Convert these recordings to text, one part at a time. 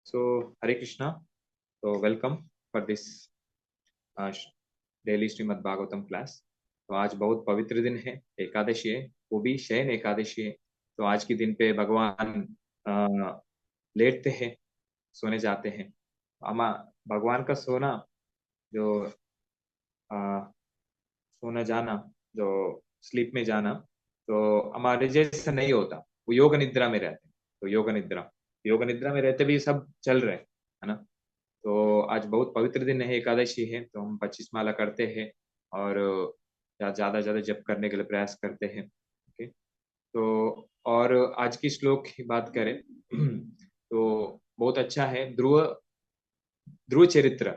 So, Hare Krishna. So, welcome for this daily Shrimad Bhagavatam class. तो आज बहुत पवित्र दिन है, एकादशी है, वो भी शयन एकादशी है। तो आज के दिन पे भगवान लेटते हैं, सोने जाते हैं। अमा भगवान का सोना जो अ, सोना जाना, जो स्लीप में जाना, तो हमारे जैसा नहीं होता। वो योग निद्रा में रहते हैं। तो योग निद्रा में रहते भी सब चल रहे हैं, है ना। तो आज बहुत पवित्र दिन है, एकादशी है, तो हम 25 माला करते हैं और ज्यादा ज्यादा जप करने के लिए प्रयास करते हैं। ओके। तो और आज की श्लोक की बात करें तो बहुत अच्छा है। ध्रुव ध्रुव चरित्र,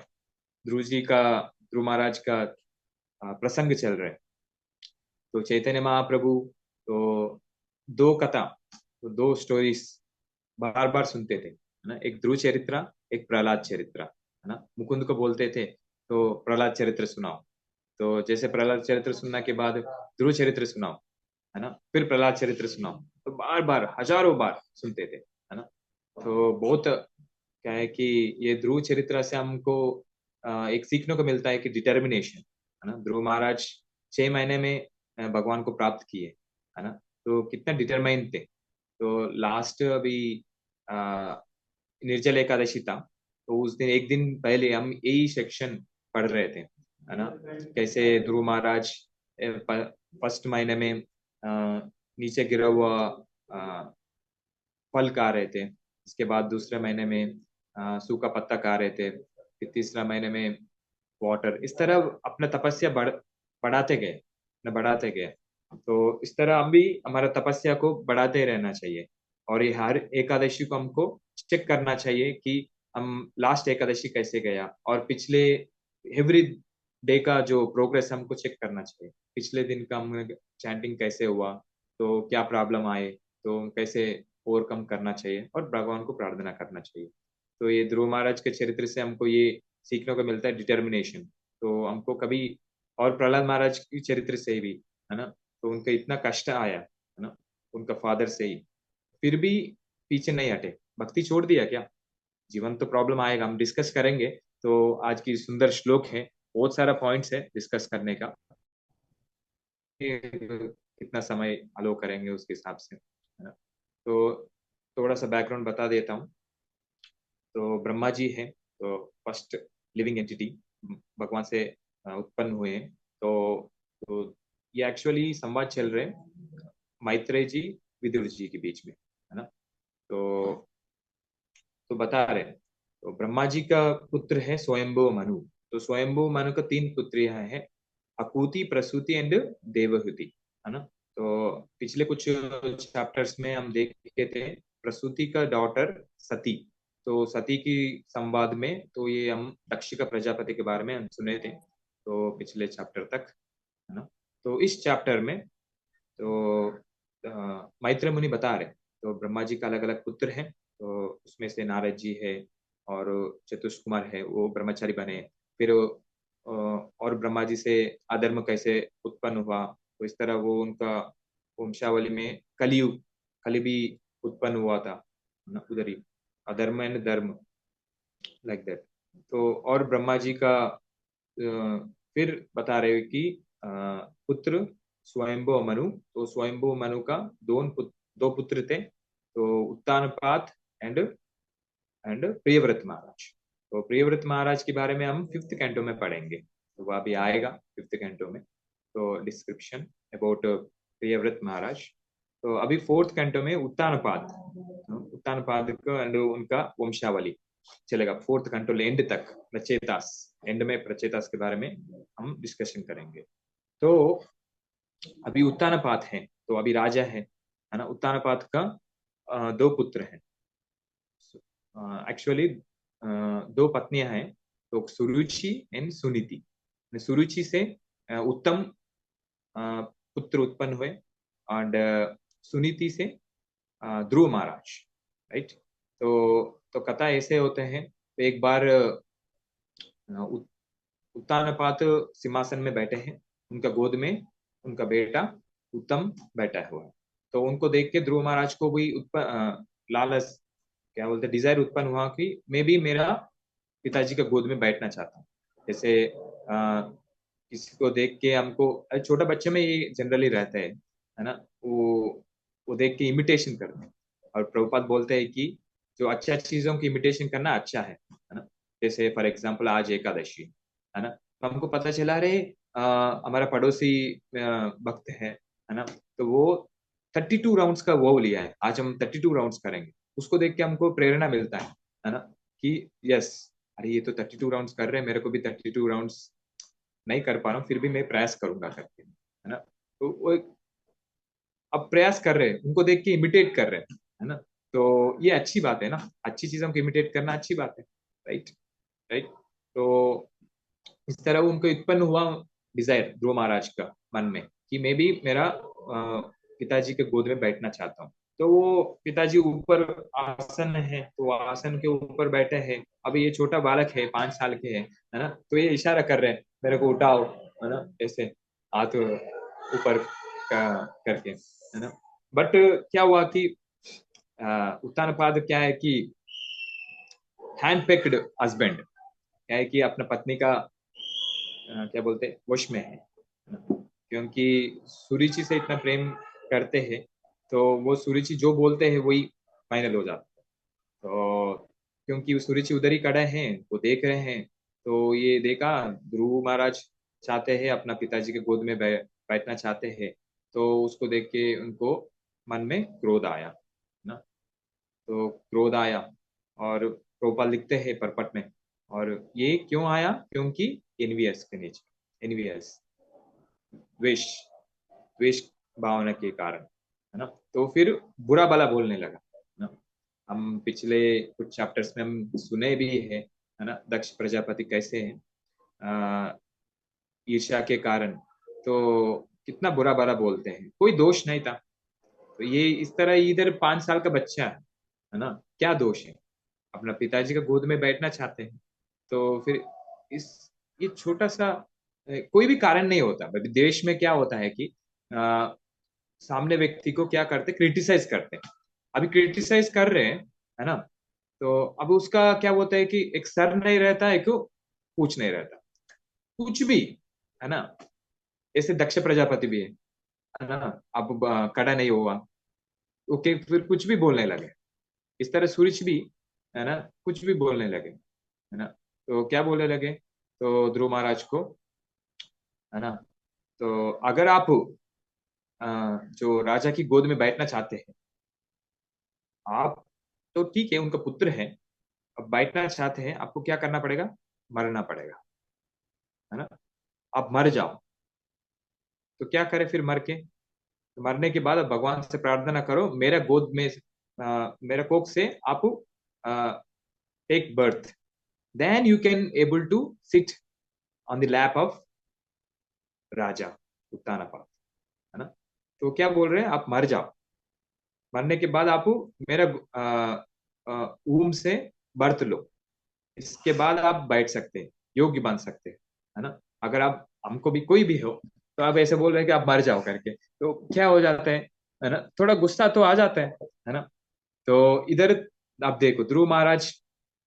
ध्रुव जी का, ध्रुव महाराज का प्रसंग चल रहा है। तो चैतन्य महाप्रभु तो दो कथा, तो दो स्टोरीज बार बार सुनते थे, है ना। एक ध्रुव चरित्र, एक प्रहलाद चरित्र, है ना। मुकुंद को बोलते थे तो प्रहलाद चरित्र सुनाओ। तो जैसे प्रहलाद चरित्र सुनने के बाद ध्रुव चरित्र सुनाओ, है ना, फिर प्रहलाद चरित्र सुनाओ। तो बार बार हजारों बार सुनते थे, है ना। तो बहुत क्या है कि ये ध्रुव चरित्र से हमको एक सीखने को मिलता है कि डिटर्मिनेशन, है ना। ध्रुव महाराज 6 महीने में भगवान को प्राप्त किए, है ना। तो कितना डिटरमाइन थे। तो लास्ट अभी अ, निर्जल एकादशी था, तो उस दिन एक दिन पहले हम यही सेक्शन पढ़ रहे थे, है ना। कैसे ध्रुव महाराज फर्स्ट महीने में नीचे गिरा हुआ अ, फल खा रहे थे। इसके बाद दूसरे महीने में सूखा पत्ता खा रहे थे। फिर तीसरा महीने में वाटर। इस तरह अपना तपस्या बढ़ाते गए, न बढ़ाते गए। तो इस तरह हम भी हमारा तपस्या को बढ़ाते रहना चाहिए। और ये हर एकादशी को हमको चेक करना चाहिए कि हम लास्ट एकादशी कैसे गया, और पिछले एवरी डे का जो प्रोग्रेस हमको चेक करना चाहिए। पिछले दिन का हम चैंटिंग कैसे हुआ, तो क्या प्रॉब्लम आए, तो कैसे ओवरकम करना चाहिए, और भगवान को प्रार्थना करना चाहिए। तो ये ध्रुव महाराज के चरित्र से हमको ये सीखने को मिलता है, डिटर्मिनेशन। तो हमको कभी, और प्रहलाद महाराज की चरित्र से भी, है ना। तो उनका इतना कष्ट आया, है ना, उनका फादर से ही, फिर भी पीछे नहीं हटे। भक्ति छोड़ दिया क्या? जीवन तो प्रॉब्लम आएगा, हम डिस्कस करेंगे। तो आज की सुंदर श्लोक है, बहुत सारा पॉइंट्स है डिस्कस करने का। कितना समय अलो करेंगे उसके हिसाब से, है ना। तो थोड़ा सा बैकग्राउंड बता देता हूँ। तो ब्रह्मा जी है, तो फर्स्ट लिविंग एंटिटी, भगवान से उत्पन्न हुए हैं। तो ये एक्चुअली संवाद चल रहे हैं मैत्रेय जी, विदुर जी के बीच में, है ना। तो तो बता रहे हैं, तो ब्रह्मा जी का पुत्र है स्वयंभू मनु। तो स्वयंभू मनु का 3 पुत्रियां हैं, अकूति, प्रसूति एंड देवहूति, है ना। तो पिछले कुछ चैप्टर्स में हम देखे थे प्रसूति का डॉटर सती। तो सती की संवाद में, तो ये हम दक्ष का प्रजापति के बारे में हम सुने थे, तो पिछले चैप्टर तक, है ना। तो इस चैप्टर में तो मैत्र मुनि बता रहे, तो ब्रह्मा जी का अलग अलग पुत्र हैं। तो उसमें से नारद जी है, और चतुष कुमार है, वो ब्रह्मचारी बने। फिर और ब्रह्मा जी से अधर्म कैसे उत्पन्न हुआ, तो इस तरह वो उनका वंशावली में कलियुग, कली भी उत्पन्न हुआ था, उधर ही अधर्म एंड धर्म, लाइक दैट। तो और ब्रह्मा जी का फिर बता रहे कि पुत्र स्वयंभू मनु। तो स्वयंभू मनु का दो पुत्र थे, तो उत्तानपाद एंड प्रियव्रत महाराज। तो प्रियव्रत महाराज के बारे में हम 5th कैंटो में पढ़ेंगे, तो वह अभी आएगा 5th कैंटो में, तो डिस्क्रिप्शन अबाउट प्रियव्रत महाराज। तो अभी 4th कैंटो में उत्तानपाद, उत्तानपाद को एंड उनका वंशावली चलेगा 4th कैंटो एंड तक। प्रचेतास, एंड में प्रचेतास के बारे में हम डिस्कशन करेंगे। तो अभी उत्तानपाद है, तो अभी राजा है ना। उत्तानपाद का 2 पुत्र हैं, एक्चुअली 2 पत्नियां हैं। तो सुरुचि एंड सुनीति। सुरुचि से उत्तम पुत्र उत्पन्न हुए, एंड सुनीति से ध्रुव महाराज, राइट। तो कथा ऐसे होते हैं। तो एक बार उत्तानपाद सिंहासन में बैठे हैं, उनका गोद में उनका बेटा उत्तम बैठा हुआ है। तो उनको देख के ध्रुव महाराज को भी लालच क्या बोलते डिजायर उत्पन्न हुआ कि मैं भी मेरा पिताजी का गोद में बैठना चाहता हूँ। जैसे किसी को देख के हमको, छोटा बच्चे में ये जनरली रहता है ना, वो देख के इमिटेशन करते हैं। और प्रभुपाद बोलते हैं कि जो अच्छा चीजों की इमिटेशन करना अच्छा है ना। जैसे फॉर एग्जाम्पल आज एकादशी है ना, तो हमको पता चला रहे हमारा पड़ोसी भक्त है ना, तो वो 32 राउंड्स का वो लिया है, आज हम 32 राउंड्स करेंगे। उसको देख के हमको प्रेरणा मिलता है ना, कि यस, अरे ये तो 32 राउंड्स कर रहे हैं, मेरे को भी 32 राउंड्स नहीं कर पा रहा हूँ, फिर भी मैं प्रयास करूंगा करके, है ना। तो वो अब प्रयास कर रहे हैं, उनको देख के इमिटेट कर रहे हैं, है ना। तो ये अच्छी बात है ना, अच्छी चीजों को इमिटेट करना अच्छी बात है। Right, right. तो इस तरह उनको उत्पन्न हुआ डिजायर ध्रुव महाराज का मन में, कि मैं भी मेरा पिताजी के गोद में बैठना चाहता हूँ। तो वो पिताजी ऊपर आसन है, तो वो आसन के ऊपर बैठे हैं। अभी ये छोटा बालक है, 5 साल के है ना, तो ये इशारा कर रहे हैं मेरे को उठाओ, है ना, ऐसे हाथ ऊपर करके, है ना। बट क्या हुआ कि उत्तानपाद क्या है कि हैंड पिक्ड हस्बैंड, क्या है कि अपना पत्नी का क्या बोलते हैं वश में है ना? क्योंकि सुरुचि से इतना प्रेम करते हैं, तो वो सुरुचि जो बोलते हैं वही फाइनल हो जाता है। तो क्योंकि वो सुरुचि उधर ही खड़े हैं, वो देख रहे हैं, तो ये देखा ध्रुव महाराज चाहते हैं अपना पिताजी के गोद में बैठना चाहते हैं। तो उसको देख के उनको मन में क्रोध आया ना, तो क्रोध आया। और प्रोपाल लिखते हैं परपट में, और ये क्यों आया, क्योंकि एनवीएस के नीचे, एनवीएस द्वेष, द्वेष भावना के कारण, है ना। तो फिर बुरा भला बोलने लगा, है ना। हम पिछले कुछ चैप्टर्स में हम सुने भी है ना, दक्ष प्रजापति कैसे हैं ईर्ष्या के कारण, तो कितना बुरा भला बोलते हैं, कोई दोष नहीं था। तो ये इस तरह इधर 5 साल का बच्चा है ना, क्या दोष है, अपना पिताजी का गोद में बैठना चाहते हैं। तो फिर इस ये छोटा सा कोई भी कारण नहीं होता। अभी देश में क्या होता है कि सामने व्यक्ति को क्या करते, क्रिटिसाइज करते हैं। अभी क्रिटिसाइज कर रहे हैं, है ना, तो अब उसका क्या होता है कि एक सर नहीं रहता, एक पूछ नहीं रहता, कुछ भी, है ना। ऐसे दक्ष प्रजापति भी है ना, अब कड़ा नहीं हुआ, ओके, फिर कुछ भी बोलने लगे। इस तरह सूरज भी, है ना, कुछ भी बोलने लगे, है ना। तो क्या बोलने लगे, तो ध्रुव महाराज को, है ना, तो अगर आप जो राजा की गोद में बैठना चाहते हैं, आप तो ठीक है, उनका पुत्र है, अब बैठना चाहते हैं, आपको क्या करना पड़ेगा, मरना पड़ेगा, है ना। आप मर जाओ। तो क्या करे फिर मर के, तो मरने के बाद आप भगवान से प्रार्थना करो, मेरा गोद में मेरा कोख से आप take birth, then you can able to sit on the lap of Raja Uttanapada, है ना। तो क्या बोल रहे हैं, आप मर जाओ, मरने के बाद आप मेरा ऊम से बर्थ लो, इसके बाद आप बैठ सकते हैं, योग्य बन सकते हैं, है ना। अगर आप, हमको भी कोई भी हो, तो आप ऐसे बोल रहे हैं कि आप मर जाओ करके, तो क्या हो जाता है ना, थोड़ा गुस्सा तो आ जाता है ना। तो इधर आप देखो ध्रुव महाराज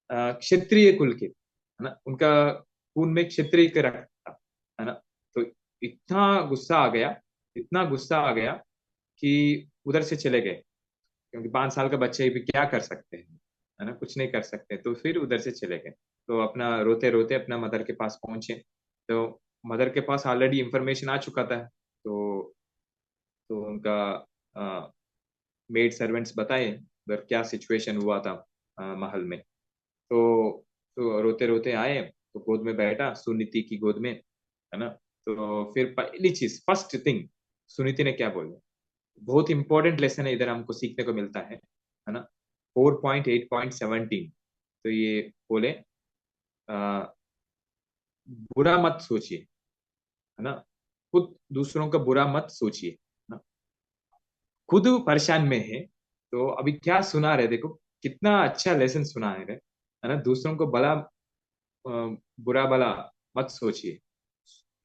क्षत्रिय कुल के, है ना, उनका खून में क्षत्रिय का रक्त था, है ना। तो इतना गुस्सा आ गया, इतना गुस्सा आ गया कि उधर से चले गए, क्योंकि 5 साल का बच्चे भी क्या कर सकते हैं, है ना, कुछ नहीं कर सकते। तो फिर उधर से चले गए, तो अपना रोते रोते अपना मदर के पास पहुंचे। तो मदर के पास ऑलरेडी इंफॉर्मेशन आ चुका था। तो उनका मेड सर्वेंट्स बताए उधर क्या सिचुएशन हुआ था महल में। तो रोते रोते आए, तो गोद में बैठा सुनीति की गोद में, है ना। तो फिर पहली चीज, फर्स्ट थिंग, सुनीति ने क्या बोला, बहुत इंपॉर्टेंट लेसन है इधर हमको सीखने को मिलता है ना। 4.8.17, तो ये बोले आ, बुरा मत सोचिए, है ना, खुद दूसरों का बुरा मत सोचिए, है ना? खुद परेशान में है, तो अभी क्या सुना रहे, देखो कितना अच्छा लेसन सुना है ना, दूसरों को भला बुरा भला मत सोचिए।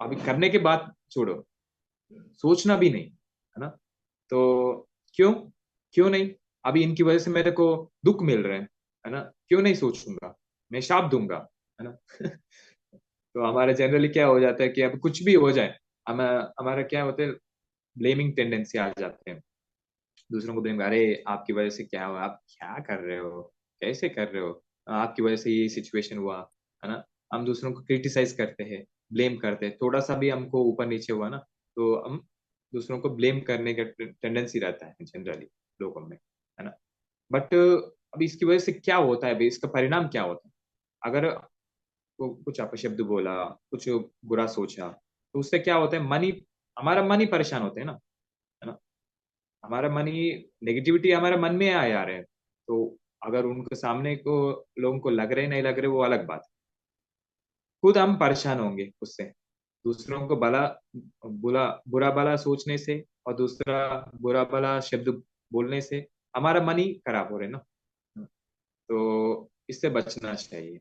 अभी करने के बाद छोड़ो, सोचना भी नहीं, है ना। तो क्यों, क्यों नहीं, अभी इनकी वजह से मेरे को दुख मिल रहा है, है ना, क्यों नहीं सोचूंगा, मैं शाप दूंगा, है ना। तो हमारा जनरली क्या हो जाता है कि अब कुछ भी हो जाए, हम हमारा क्या होता है, ब्लेमिंग टेंडेंसी आ जाते हैं, दूसरों को ब्लेम, अरे आपकी वजह से क्या हुआ, आप क्या कर रहे हो, कैसे कर रहे हो, आपकी वजह से ये सिचुएशन हुआ, है ना। हम दूसरों को क्रिटिसाइज करते हैं, ब्लेम करते हैं, थोड़ा सा भी हमको ऊपर नीचे हुआ ना, तो हम दूसरों को ब्लेम करने का टेंडेंसी रहता है जनरली लोगों में, है ना। बट अब इसकी वजह से क्या होता है, अभी इसका परिणाम क्या होता है, अगर कुछ अपशब्द बोला, कुछ बुरा सोचा, तो उससे क्या होता है, मन ही, हमारा मन ही परेशान होते हैं ना, है ना। हमारा मन ही, नेगेटिविटी हमारे मन में आ रहे हैं, तो अगर उनके सामने को लोगों को लग रहे नहीं लग रहे वो अलग बात है, खुद हम परेशान होंगे उससे, दूसरों को भला बुरा बुरा भला सोचने से और दूसरा बुरा भला शब्द बोलने से हमारा मन ही खराब हो रहे ना। तो इससे बचना चाहिए,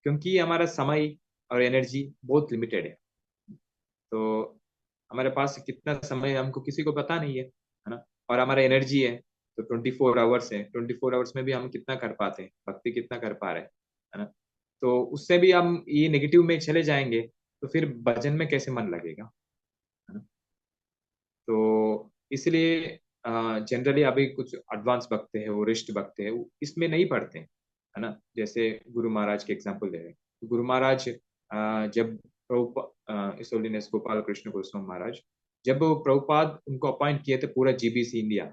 क्योंकि हमारा समय और एनर्जी बहुत लिमिटेड है, तो हमारे पास कितना समय हमको किसी को पता नहीं है ना। और हमारा एनर्जी है तो 24 आवर्स है, 24 आवर्स में भी हम कितना कर पाते हैं, भक्ति कितना कर पा रहे हैं, है ना। तो उससे भी हम ये नेगेटिव में चले जाएंगे, तो फिर भजन में कैसे मन लगेगा, है ना। तो इसलिए जनरली अभी कुछ एडवांस भक्त है, वरिष्ठ भक्त है, वो इसमें नहीं पढ़ते हैं, है ना। जैसे गुरु महाराज के एग्जाम्पल दे रहे हैं, तो गुरु महाराज जब इस होलीनेस गोपाल कृष्ण गोस्वामी महाराज, जब वो प्रभुपाद उनको अपॉइंट किए थे पूरा जीबीसी इंडिया,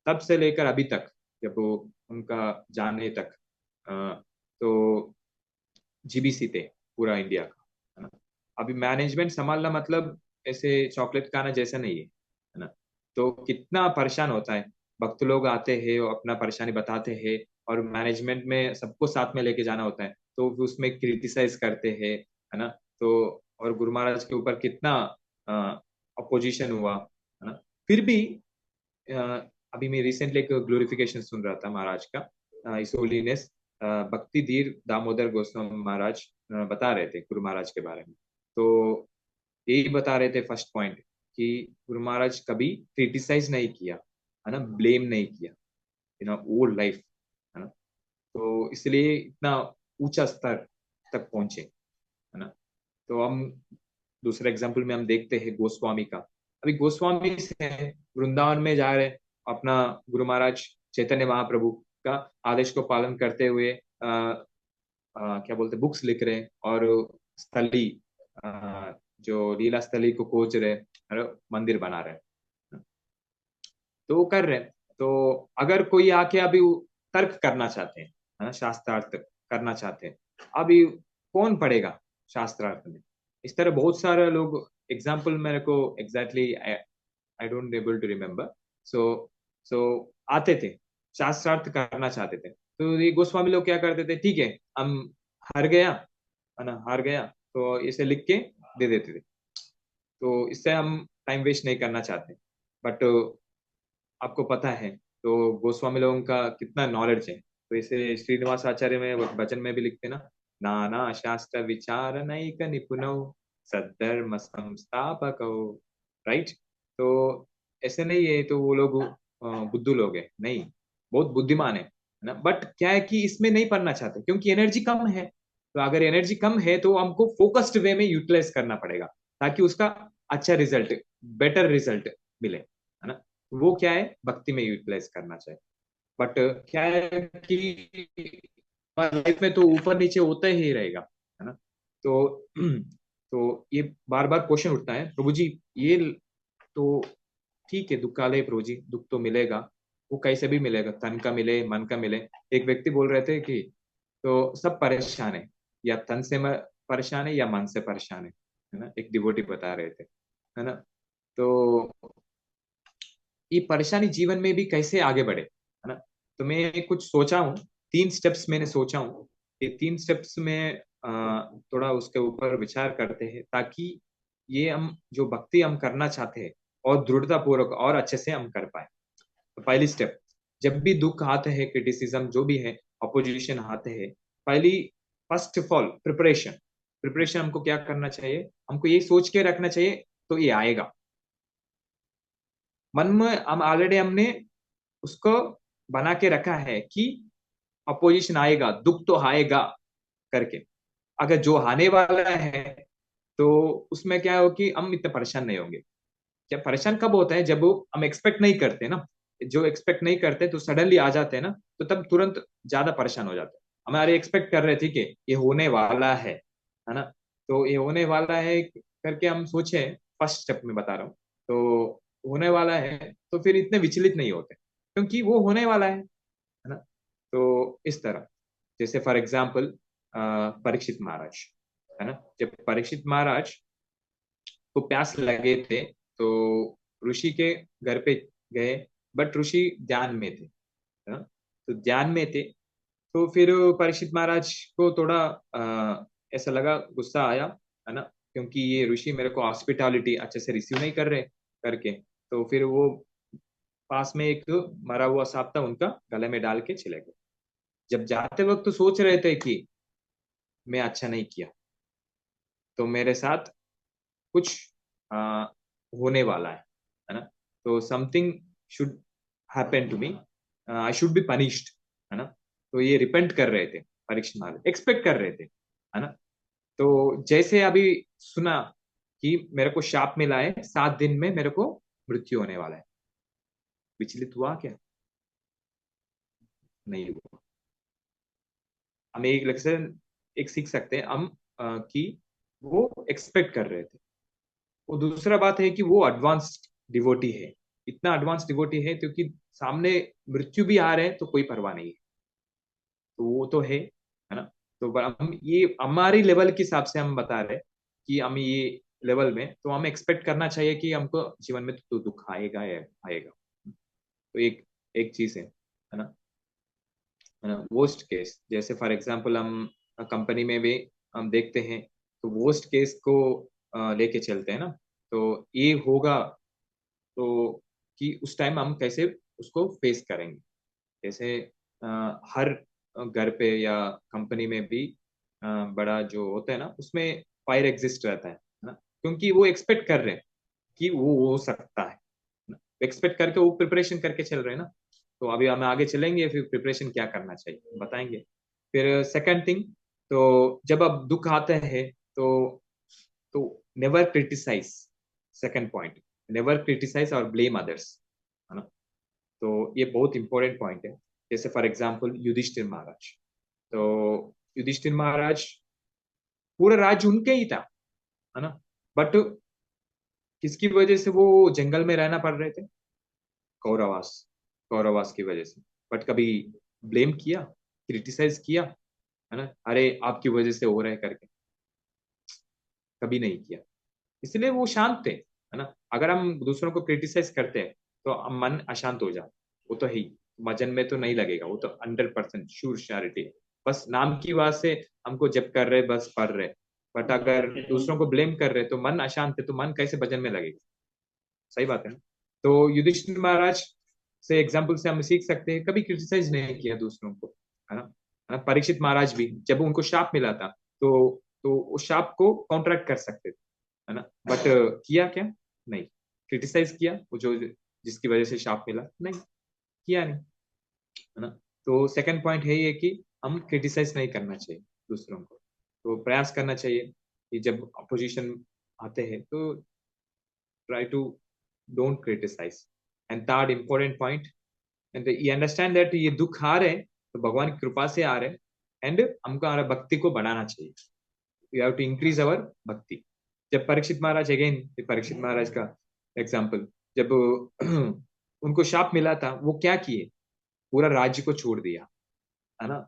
तब से लेकर अभी तक, जब वो उनका जाने तक, तो जीबीसी थे पूरा इंडिया का, है ना। अभी मैनेजमेंट संभालना मतलब ऐसे चॉकलेट खाना जैसा नहीं है ना। तो कितना परेशान होता है, भक्त लोग आते हैं और अपना परेशानी बताते हैं, और मैनेजमेंट में सबको साथ में लेके जाना होता है, तो उसमें क्रिटिसाइज करते हैं, है ना। तो और गुरु महाराज के ऊपर कितना अपोजिशन हुआ, है ना। फिर भी अ, अभी मैं रिसेंटली एक ग्लोरिफिकेशन सुन रहा था महाराज का, इस होलीनेस भक्ति धीर दामोदर गोस्वामी महाराज बता रहे थे गुरु महाराज के बारे में। तो यही बता रहे थे फर्स्ट पॉइंट, कि गुरु महाराज कभी क्रिटिसाइज नहीं किया, है ना, ब्लेम नहीं किया, ओल्ड लाइफ, है ना। तो इसलिए इतना ऊंचा स्तर तक पहुंचे, है ना। तो हम दूसरे एग्जाम्पल में हम देखते हैं गोस्वामी का, अभी गोस्वामी से वृंदावन में जा रहे, अपना गुरु महाराज चैतन्य महाप्रभु का आदेश को पालन करते हुए क्या बोलते बुक्स लिख रहे हैं, और स्थली जो लीला स्थली को खोज रहे, और मंदिर बना रहे हैं, तो वो कर रहे हैं। तो अगर कोई आके अभी तर्क करना चाहते हैं, है ना, शास्त्रार्थ करना चाहते हैं, अभी कौन पढ़ेगा शास्त्रार्थ में, इस तरह बहुत सारे लोग, एग्जाम्पल मेरे को exactly I don't able to remember, सो सो आते थे, शास्त्रार्थ करना चाहते थे, तो ये गोस्वामी लोग क्या करते थे, ठीक है, हम हार गया, है ना, हार गया, तो इसे लिख के दे देते थे, तो इससे हम टाइम वेस्ट नहीं करना चाहते। बट आपको पता है, तो गोस्वामी लोगों का कितना नॉलेज है, तो इसे श्रीनिवास आचार्य में वचन में भी लिखते ना, नाना शास्त्र विचार नैक निपुणौ सद्धर्म संस्थापक, राइट। तो ऐसे नहीं है तो वो लोग बुद्धू लोग है नहीं, बहुत बुद्धिमान है ना। बट क्या है कि इसमें नहीं पढ़ना चाहते क्योंकि एनर्जी कम है, तो अगर एनर्जी कम है तो हमको फोकस्ड वे में यूटिलाइज करना पड़ेगा, ताकि उसका अच्छा रिजल्ट, बेटर रिजल्ट मिले, है ना। वो क्या है, भक्ति में यूटिलाइज करना चाहिए। बट क्या है कि लाइफ में तो ऊपर नीचे होता ही रहेगा, है ना। तो तो ये बार बार क्वेश्चन उठता है, प्रभु जी ये तो ठीक है, दुख काले प्रभु जी, दुख तो मिलेगा, वो कैसे भी मिलेगा, तन का मिले मन का मिले। एक व्यक्ति बोल रहे थे कि तो सब परेशान है, या तन से परेशान है या मन से परेशान है ना, एक डिवोटी बता रहे थे, है ना। तो ये परेशानी जीवन में भी कैसे आगे बढ़े, है ना। तो मैं कुछ सोचा हूँ, 3 स्टेप्स मैंने सोचा हूँ, ये 3 स्टेप्स में थोड़ा उसके ऊपर विचार करते हैं, ताकि ये हम जो भक्ति हम करना चाहते हैं और दृढ़ता पूर्वक और अच्छे से हम कर पाए। तो पहली स्टेप, जब भी दुख आते हैं, क्रिटिसिज्म जो भी है, अपोजिशन आते हैं, पहली first of all preparation, preparation हमको क्या करना चाहिए, हमको ये सोच के रखना चाहिए, तो ये आएगा मन में, हम ऑलरेडी हमने उसको बना के रखा है कि अपोजिशन आएगा, दुख तो आएगा करके। अगर जो आने वाला है तो उसमें क्या हो कि हम इतने परेशान नहीं होंगे। क्या परेशान कब होता है, जब हम एक्सपेक्ट नहीं करते ना, जो एक्सपेक्ट नहीं करते तो सडनली आ जाते हैं ना, तो तब तुरंत ज्यादा परेशान हो जाते हैं। हमारे एक्सपेक्ट कर रहे थे कि ये होने वाला है ना, तो ये होने वाला है करके हम सोचे, फर्स्ट स्टेप में बता रहा हूँ। तो होने वाला है तो फिर इतने विचलित नहीं होते, क्योंकि वो होने वाला है ना। तो इस तरह, जैसे फॉर एग्जाम्पल परीक्षित महाराज, है ना, जब परीक्षित महाराज को प्यास लगे थे तो ऋषि के घर पे गए, बट ऋषि ध्यान में थे, है ना। तो ध्यान में थे, तो फिर परीक्षित महाराज को थोड़ा ऐसा लगा, गुस्सा आया, है ना, क्योंकि ये ऋषि मेरे को हॉस्पिटैलिटी अच्छे से रिसीव नहीं कर रहे करके। तो फिर वो पास में एक मरा हुआ सांप था, उनका गले में डाल के चले गए। जब जाते वक्त तो सोच रहे थे कि मैं अच्छा नहीं किया, तो मेरे साथ कुछ आ, होने वाला है ना, तो something should happen to me, I should be punished, है ना। तो ये रिपेंट कर रहे थे, परीक्षित महाराज एक्सपेक्ट कर रहे थे, है ना। तो जैसे अभी सुना कि मेरे को शाप मिला है, 7 दिन में मेरे को मृत्यु होने वाला है, विचलित हुआ क्या? नहीं हुआ। हम एक लेक्सन एक सीख सकते हैं हम, कि वो एक्सपेक्ट कर रहे थे। वो दूसरा बात है कि वो एडवांस डिवोटी है, इतना एडवांस डिवोटी है क्योंकि सामने मृत्यु भी आ रहे हैं तो कोई परवाह नहीं है। तो वो तो है ना। तो हम ये हमारी लेवल के हिसाब से हम बता रहे हैं कि हम ये लेवल में, तो हमें एक्सपेक्ट करना चाहिए कि हमको जीवन में तो दुख आएगा या आएगा। तो एक एक चीज है ना, है ना। वर्स्ट केस, जैसे फॉर एग्जांपल हम कंपनी में भी हम देखते हैं, तो वर्स्ट केस को लेके चलते हैं ना। तो ये होगा तो कि उस टाइम हम कैसे उसको फेस करेंगे। जैसे अ, हर घर पे या कंपनी में भी बड़ा जो होता है ना, उसमें फायर एग्जिस्ट रहता है ना, क्योंकि वो एक्सपेक्ट कर रहे हैं कि वो हो सकता है ना। एक्सपेक्ट करके वो प्रिपरेशन करके चल रहे हैं ना। तो अभी हम आगे चलेंगे, फिर प्रिपरेशन क्या करना चाहिए बताएंगे। फिर सेकंड थिंग, तो जब अब दुख आता है तो तो never criticize. Second point, never criticize और ब्लेम अदर्स, है ना। तो ये बहुत इंपॉर्टेंट पॉइंट है। जैसे फॉर एग्जांपल युधिष्ठिर महाराज, तो युधिष्ठिर महाराज पूरा राज्य उनके ही था, है ना। बट किसकी वजह से वो जंगल में रहना पड़ रहे थे? कौरवास, कौरवास की वजह से। बट कभी ब्लेम किया, क्रिटिसाइज किया, है ना, अरे आपकी वजह से हो रहा है करके? कभी नहीं किया। इसलिए वो शांत थे, है ना। अगर हम दूसरों को क्रिटिसाइज करते हैं तो हम मन अशांत हो जाता, वो तो है ही। वजन में तो नहीं लगेगा, वो तो 100% श्योर श्योरिटी है। बस नाम की बात से हमको जब कर रहे बस पढ़ रहे, बट अगर दूसरों को ब्लेम कर रहे तो मन अशांत है, तो मन कैसे भजन में लगेगा? सही बात है ना। तो युधिष्ठिर महाराज से एग्जाम्पल से हम सीख सकते हैं, कभी क्रिटिसाइज नहीं किया दूसरों को, है ना। है ना? परीक्षित महाराज भी जब उनको शाप मिला था, तो उस शाप को कॉन्ट्रैक्ट कर सकते थे, है ना। बट किया क्या? नहीं। क्रिटिसाइज किया वो जो जिसकी वजह से शाप मिला? नहीं, किया नहीं, है ना। तो सेकंड पॉइंट है ये कि हम क्रिटिसाइज नहीं करना चाहिए दूसरों को, तो प्रयास करना चाहिए कि जब अपोजिशन आते हैं तो try to don't criticize. And third important point, and you understand that ये दुख आ रहे हैं तो भगवान की कृपा से आ रहे हैं, एंड हमको हमारा भक्ति को बढ़ाना चाहिए। We have to increase our bhakti. जब परीक्षित महाराज, अगेन परीक्षित महाराज का एग्जाम्पल, जब उनको शाप मिला था, वो क्या किए? पूरा राज्य को छोड़ दिया, है ना।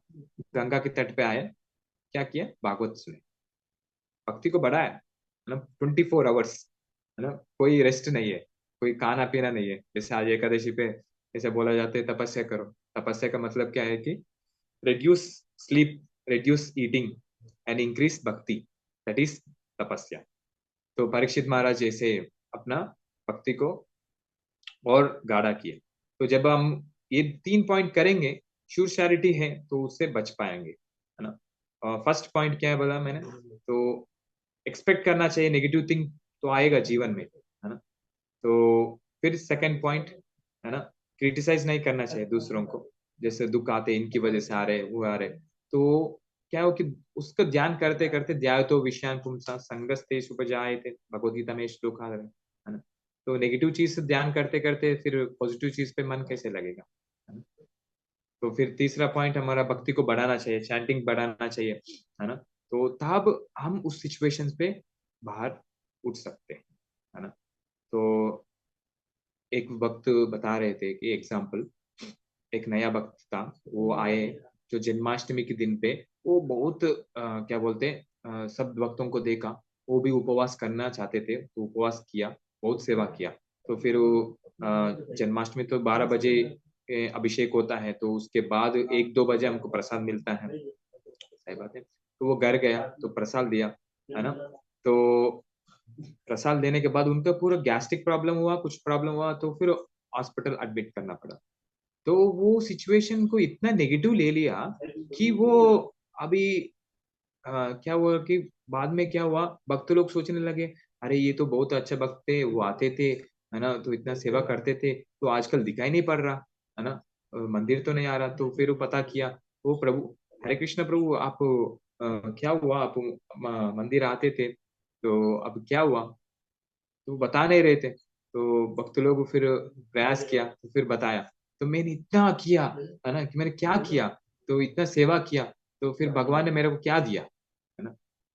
गंगा के तट पे आए, क्या किया? भागवत सुने, भक्ति को बढ़ाया, है ना। 24 आवर्स, है ना, कोई रेस्ट नहीं है, कोई खाना पीना नहीं है। जैसे आज एकादशी पे ऐसे बोला जाता है तपस्या करो। तपस्या का मतलब क्या है कि reduce sleep, reduce eating and increase भक्ति, दैट इज तपस्या। तो परीक्षित महाराज जैसे अपना भक्ति को और गाढ़ा किए। तो जब हम ये 3 पॉइंट करेंगे, श्योर श्योरिटी है तो उससे बच पाएंगे, है ना। फर्स्ट पॉइंट क्या है बोला मैंने, तो एक्सपेक्ट करना चाहिए, नेगेटिव थिंग तो आएगा जीवन में, है ना। तो फिर सेकंड पॉइंट, है ना, क्रिटिसाइज नहीं करना चाहिए दूसरों को। जैसे दुख आते इनकी वजह से आ रहे वो आ रहे, तो क्या हो कि उसका ध्यान करते करते ध्यायतो विषयान पुंसा संगस्तेषु उपजायते, भगवत गीता में श्लोक आ रहे है ना। तो नेगेटिव चीज से ध्यान करते करते फिर पॉजिटिव चीज पे मन कैसे लगेगा, है ना। तो फिर तीसरा पॉइंट हमारा भक्ति को बढ़ाना चाहिए, चैंटिंग बढ़ाना चाहिए, है ना। तो तब हम उस सिचुएशंस पे बाहर उठ सकते हैं, है ना। तो एक वक्त बता रहे थे कि एग्जाम्पल, एक नया भक्त था, वो आए जो जन्माष्टमी के दिन पे, वो बहुत क्या बोलते हैं, सब भक्तों को देखा, वो भी उपवास करना चाहते थे तो उपवास किया, बहुत सेवा किया। तो फिर वो जन्माष्टमी तो 12 बजे अभिषेक होता है, तो उसके बाद 1-2 बजे हमको प्रसाद मिलता है, सही बात है। तो वो घर गया तो प्रसाद दिया, है ना। तो प्रसाद देने के बाद उनका पूरा गैस्ट्रिक प्रॉब्लम हुआ, कुछ प्रॉब्लम हुआ, तो फिर हॉस्पिटल एडमिट करना पड़ा। तो वो सिचुएशन को इतना नेगेटिव ले लिया कि वो अभी क्या हुआ कि बाद में क्या हुआ, भक्त लोग सोचने लगे, अरे ये तो बहुत अच्छे भक्त थे, वो आते थे, है ना, तो इतना सेवा करते थे, तो आजकल दिखाई नहीं पड़ रहा, है ना, मंदिर तो नहीं आ रहा। तो फिर वो पता किया, वो प्रभु, हरे कृष्ण प्रभु, आप क्या हुआ, आप मंदिर आते थे, तो अब क्या हुआ, तो बता नहीं रहे थे। तो भक्त लोग फिर प्रयास किया, तो फिर बताया, तो मैंने इतना किया, है ना, कि मैंने क्या किया, तो इतना सेवा किया, तो फिर भगवान ने मेरे को क्या दिया, है ना।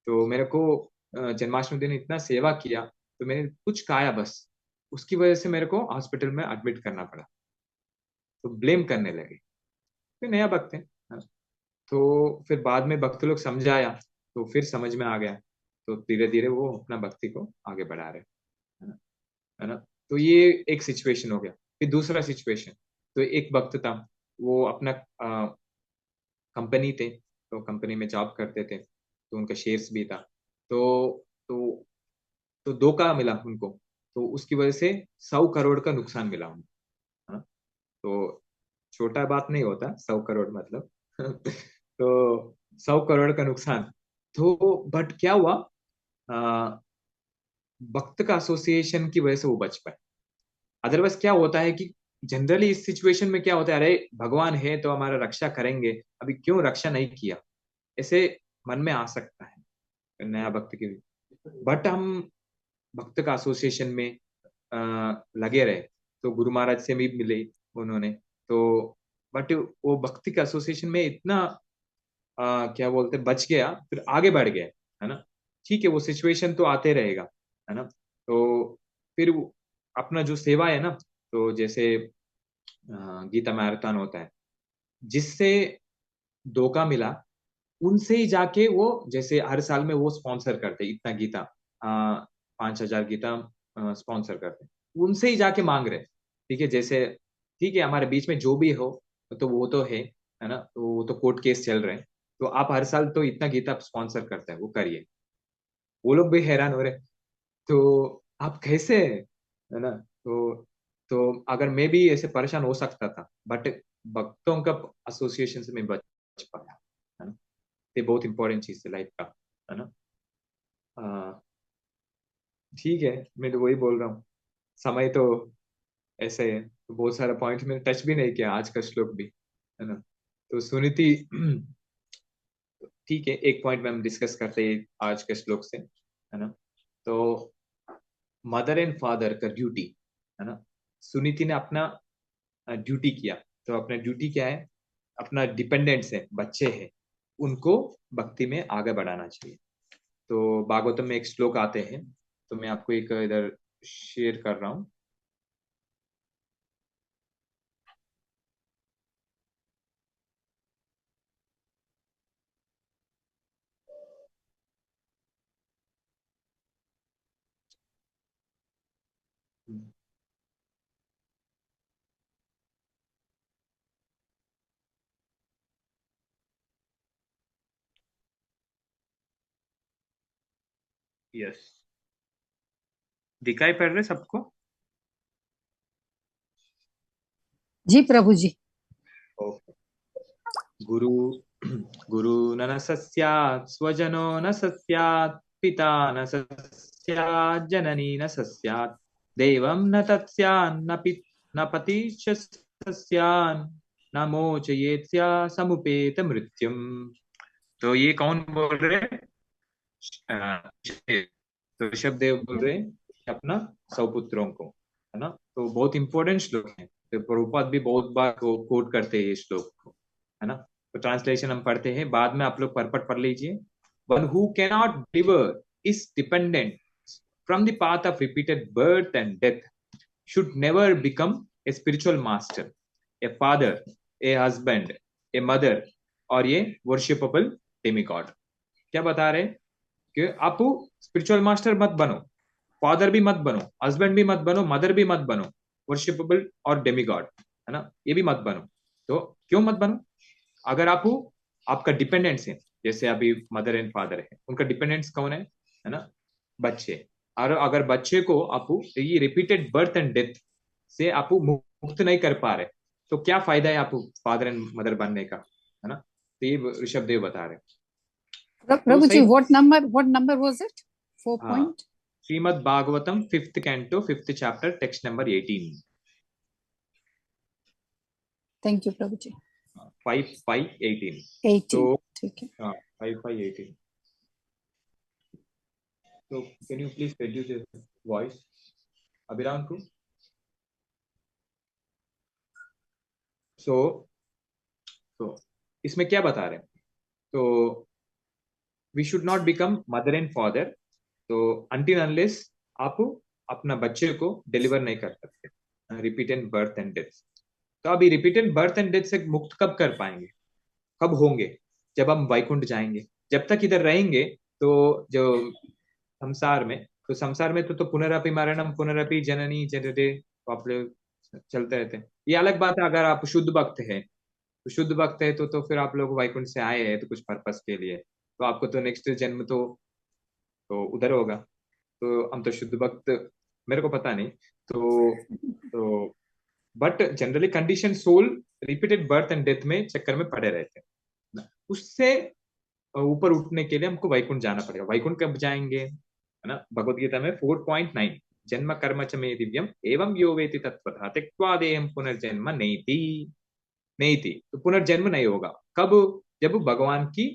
तो मेरे को जन्माष्टमी दिन इतना सेवा किया, तो मैंने कुछ खाया बस, उसकी वजह से मेरे को हॉस्पिटल में एडमिट करना पड़ा। तो ब्लेम करने लगे, फिर नया भक्त है ना? तो फिर बाद में भक्त लोग समझाया, तो फिर समझ में आ गया, तो धीरे धीरे वो अपना भक्ति को आगे बढ़ा रहे, है ना, है ना। तो ये एक सिचुएशन हो गया। फिर दूसरा सिचुएशन, तो एक वक्त था, वो अपना कंपनी थे, तो कंपनी में जॉब करते थे, तो उनका शेयर्स भी था। तो तो तो धोखा मिला उनको, तो उसकी वजह से 100 करोड़ का नुकसान मिला उनको, है ना। तो छोटा बात नहीं होता 100 करोड़ मतलब तो 100 करोड़ का नुकसान। तो बट क्या हुआ, अ, वक्त का एसोसिएशन की वजह से वो बच पाए। अदरवाइज क्या होता है कि जनरली इस सिचुएशन में क्या होता है, अरे भगवान है तो हमारा रक्षा करेंगे, अभी क्यों रक्षा नहीं किया, ऐसे मन में आ सकता है नया भक्त की। बट हम भक्त का एसोसिएशन में लगे रहे, तो गुरु महाराज से भी मिले उन्होंने, तो बट वो भक्ति का एसोसिएशन में इतना क्या बोलते बच गया, फिर आगे बढ़ गया, है ना। ठीक है, वो सिचुएशन तो आते रहेगा, है ना। तो फिर अपना जो सेवा है ना, तो जैसे गीता मैराथन होता है, जिससे धोखा मिला, उनसे ही जाके वो, जैसे हर साल में वो स्पॉन्सर करते इतना गीता, 5,000 गीता स्पॉन्सर करते, उनसे ही जाके मांग रहे, ठीक है, जैसे ठीक है हमारे बीच में जो भी हो, तो वो तो है ना, तो वो तो कोर्ट केस चल रहे हैं, तो आप हर साल तो इतना गीता स्पॉन्सर करते हैं, वो करिए। वो लोग भी हैरान हो रहे, तो आप कैसे, है ना। तो अगर मैं भी ऐसे परेशान हो सकता था, बट भक्तों का एसोसिएशन से मैं बच पाया, है ना। ये बहुत इंपॉर्टेंट चीज है लाइफ का, है ना। हाँ, ठीक है, मैं तो वही बोल रहा हूँ, समय तो ऐसे है, तो बहुत सारा पॉइंट मैंने टच भी नहीं किया, आज का श्लोक भी, है ना। तो सुनीति ठीक है, एक पॉइंट में हम डिस्कस करते हैं आज के श्लोक से, है ना। तो मदर एंड फादर का ड्यूटी, है ना, सुनीति ने अपना ड्यूटी किया। तो अपना ड्यूटी क्या है, अपना डिपेंडेंट्स है, बच्चे हैं, उनको भक्ति में आगे बढ़ाना चाहिए। तो भागवतम में एक श्लोक आते हैं, तो मैं आपको एक इधर शेयर कर रहा हूँ। यस, दिखाई पड़ रहे सबको? जी प्रभु जी। ओके। गुरु गुरु न सस्यात्, स्वजनो न सस्यात्, पिता न सस्यात्, जननी न सस्यात्, देवं न तत्स्यान्, न पति च सस्यान्, न मोचयेत्या समुपेत मृत्युम। तो ये कौन बोल रहे हैं? तो ऋषभ देव बोल रहे हैं कि अपना सौपुत्रों को, है ना। तो बहुत इंपॉर्टेंट श्लोक है, तो प्रभुपाद भी बहुत बार कोट करते हैं ये श्लोक को, है ना। तो ट्रांसलेशन हम पढ़ते हैं, बाद में आप लोग परपट पढ़ लीजिए। One who cannot deliver is dependent from the path of repeated birth and death should never become a spiritual master, a father, a husband, a mother, और ये worshipable demigod। क्या बता रहे हैं कि आप स्पिरिचुअल मास्टर मत बनो, फादर भी मत बनो, हस्बैंड भी मत बनो, मदर भी मत बनो, वर्शिपेबल और डेमीगॉड, है ना, ये भी मत बनो। तो क्यों मत बनो? अगर आप आपका डिपेंडेंस है, जैसे अभी मदर एंड फादर है, उनका डिपेंडेंस कौन है ना, बच्चे। और अगर बच्चे को आप ये रिपीटेड बर्थ एंड डेथ से आप मुक्त नहीं कर पा रहे, तो क्या फायदा है आप फादर एंड मदर बनने का, है ना। तो ये ऋषभ देव बता रहे। तो Prabhuji, सही। what number was it? 4 हाँ, point. Shrimad Bhagavatam 5th canto 5th chapter text number 18। Thank you, Prabhuji. 5:5:18। 18. तो ठीक है। 5:5:18। तो can you please reduce your voice Abhiram को। सो तो इसमें क्या बता रहे हैं? तो we should not become mother and father, तो अनटिल अनलेस आप अपना बच्चे को डिलीवर नहीं कर सकते रिपीटेड बर्थ एंड डेथ। तो अभी रिपीटेड बर्थ एंड डेथ से मुक्त कब कर पाएंगे, कब होंगे? जब हम वैकुंठ जाएंगे। जब तक इधर रहेंगे तो जो संसार में, तो संसार में तो पुनरपि मरणम पुनरपि जननी जनते, तो आप लोग चलते रहते हैं। ये अलग बात है अगर आप शुद्ध भक्त है, तो शुद्ध भक्त है तो फिर आप लोग वैकुंठ से आए हैं तो कुछ पर्पस के लिए, तो आपको तो नेक्स्ट जन्म तो उधर होगा। तो हम तो शुद्ध भक्त, मेरे को पता नहीं। तो but generally condition soul repeated birth and death में चक्कर में पड़े रहते हैं। उससे ऊपर उठने के लिए हमको वैकुंठ जाना पड़ेगा। वैकुंठ कब जाएंगे, है ना। भगवत गीता में 4.9, जन्म कर्म च मे दिव्यम एवं यो वेति तत्त्वतः त्यक्त्वा देहं पुनर्जन्म नैति। नहीं थी तो पुनर्जन्म नहीं होगा। कब? जब भगवान की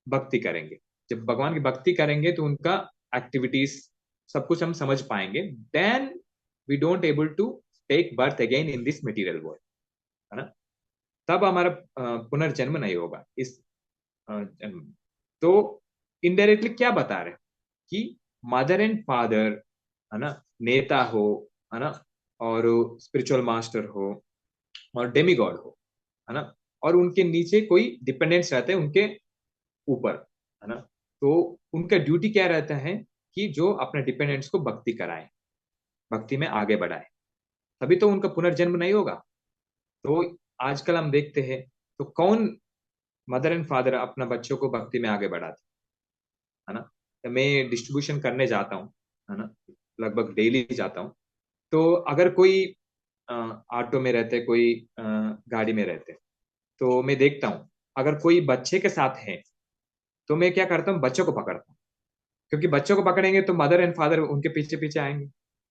भक्ति करेंगे। जब भगवान की भक्ति करेंगे तो उनका एक्टिविटीज सब कुछ हम समझ पाएंगे। Then we don't able to take birth again in this material world, है ना। तब हमारा पुनर्जन्म नहीं होगा इस जन्म में। तो इनडायरेक्टली क्या बता रहे हैं कि मदर एंड फादर, है ना, नेता हो, है ना, और स्पिरिचुअल मास्टर हो और डेमीगॉड हो, है ना, और उनके नीचे कोई डिपेंडेंस रहते हैं उनके ऊपर, है ना। तो उनका ड्यूटी क्या रहता है कि जो अपने डिपेंडेंट्स को भक्ति कराए, भक्ति में आगे बढ़ाए, तभी तो उनका पुनर्जन्म नहीं होगा। तो आजकल हम देखते हैं तो कौन मदर एंड फादर अपना बच्चों को भक्ति में आगे बढ़ाते, है ना। तो मैं डिस्ट्रीब्यूशन करने जाता हूँ, है ना, लगभग डेली जाता हूँ। तो अगर कोई ऑटो में रहते, कोई गाड़ी में रहते, तो मैं देखता हूँ अगर कोई बच्चे के साथ है तो मैं क्या करता हूँ, बच्चों को पकड़ता हूँ। क्योंकि बच्चों को पकड़ेंगे तो मदर एंड फादर उनके पीछे पीछे आएंगे,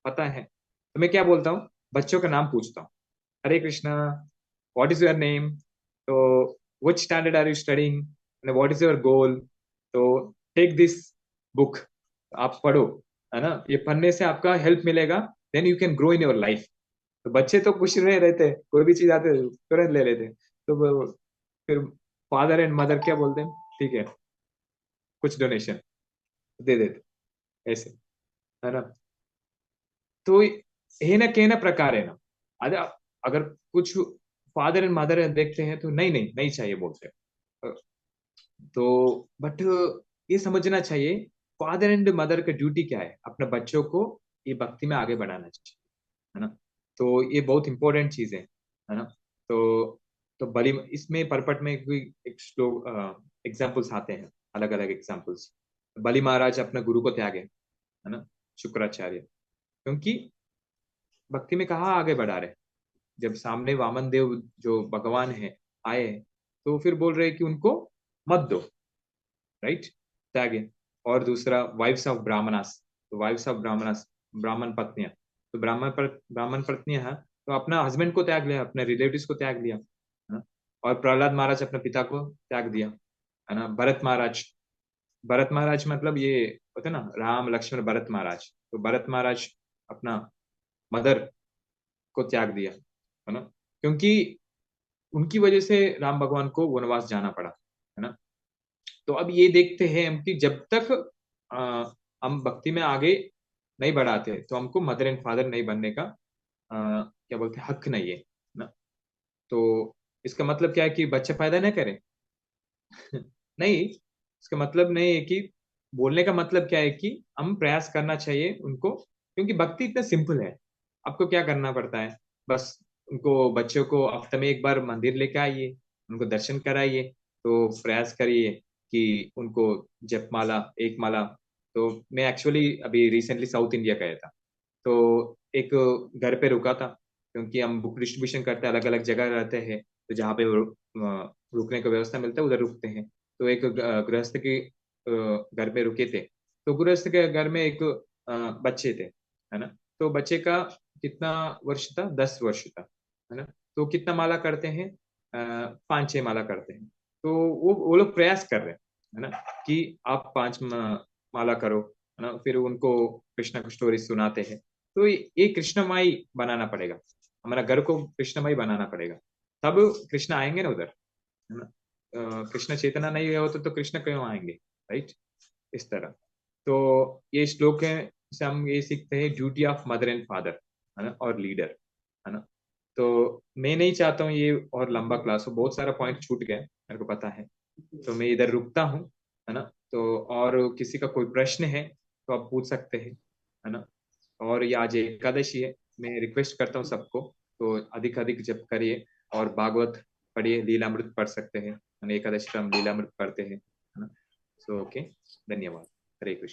पता है। तो मैं क्या बोलता हूँ, बच्चों का नाम पूछता हूँ। Hare Krishna, what is your name, तो which standard are you studying, what is your goal, तो टेक दिस बुक, आप पढ़ो, है ना, ये पढ़ने से आपका हेल्प मिलेगा, then you can grow in your life. तो बच्चे तो खुश नहीं रहते, कोई भी चीज आते तुरंत ले लेते। तो फिर फादर एंड मदर क्या बोलते हैं, ठीक है कुछ डोनेशन दे देते ऐसे, है ना। तो हे ना के ना प्रकार है ना। अगर अगर कुछ फादर एंड मदर देखते हैं तो नहीं नहीं नहीं चाहिए बोलते हैं। तो बट ये समझना चाहिए फादर एंड मदर का ड्यूटी क्या है, अपने बच्चों को ये भक्ति में आगे बढ़ाना चाहिए, है ना। तो ये बहुत इंपॉर्टेंट चीज है ना। तो तो बलि इसमें परपट में कोई एक श्लोक एग्जाम्पल्स आते हैं, अलग अलग एग्जाम्पल्स। बलि महाराज अपने गुरु को त्यागे, है ना, शुक्राचार्य, क्योंकि भक्ति में कहाँ आगे बढ़ा रहे। जब सामने वामन देव जो भगवान है आए, तो फिर बोल रहे कि उनको मत दो, राइट, त्यागे। और दूसरा वाइफ्स ऑफ ब्राह्मणास, तो वाइफ्स ऑफ ब्राह्मणास, ब्राह्मण पत्नियां, तो ब्राह्मण पत्नियां हैं तो अपना हस्बैंड को त्याग लिया, अपने रिलेटिव्स को त्याग लिया। और प्रहलाद महाराज अपने पिता को त्याग दिया, है ना। भरत महाराज मतलब ये होते ना, राम लक्ष्मण भरत महाराज। तो भरत महाराज अपना मदर को त्याग दिया, है ना, क्योंकि उनकी वजह से राम भगवान को वनवास जाना पड़ा, है ना। तो अब ये देखते हैं हम कि जब तक अ, हम भक्ति में आगे नहीं बढ़ाते तो हमको मदर एंड फादर नहीं बनने का क्या बोलते हैं, हक नहीं है ना। तो इसका मतलब क्या है कि बच्चे पैदा नहीं करें? नहीं, इसका मतलब नहीं है कि, बोलने का मतलब क्या है कि हम प्रयास करना चाहिए उनको, क्योंकि भक्ति इतना सिंपल है। आपको क्या करना पड़ता है, बस उनको, बच्चों को हफ्ते में एक बार मंदिर लेके आइए, उनको दर्शन कराइए, तो प्रयास करिए कि उनको जपमाला, एक माला। तो मैं एक्चुअली अभी रिसेंटली साउथ इंडिया गया था, तो एक घर पे रुका था, क्योंकि हम बुक डिस्ट्रीब्यूशन करते हैं, अलग अलग जगह रहते हैं, तो जहाँ पे रुकने का व्यवस्था मिलता है उधर रुकते हैं। तो एक गृहस्थ के घर पे रुके थे। तो गृहस्थ के घर में एक बच्चे थे, है ना। तो बच्चे का कितना वर्ष था, 10 वर्ष था, है ना। तो कितना माला करते हैं, 5-6 माला करते हैं। तो वो लोग प्रयास कर रहे हैं, है ना, कि आप 5 माला करो, है ना। फिर उनको कृष्णा की स्टोरी सुनाते हैं। तो ये कृष्णमयी बनाना पड़ेगा, हमारा घर को कृष्णमयी बनाना पड़ेगा, तब कृष्ण आएंगे ना उधर, है ना। कृष्ण चेतना नहीं होते तो कृष्ण क्यों आएंगे, राइट। इस तरह। तो ये श्लोक है, इससे हम ये सीखते हैं duty of mother and father, है ना, और लीडर, है ना। तो मैं नहीं चाहता हूँ ये और लंबा क्लास हो, बहुत सारा पॉइंट छूट गया मेरे को पता है। तो मैं इधर रुकता हूँ, है ना। तो और किसी का कोई प्रश्न है तो आप पूछ सकते हैं, है ना। और ये आज एकादशी है, मैं रिक्वेस्ट करता हूँ सबको, तो अधिक अधिक जप करिए और भागवत पढ़िए, लीलामृत पढ़ सकते हैं, एकादशी का हम लीलामृत पढ़ते हैं, है ना। सो ओके, धन्यवाद। हरे कृष्ण।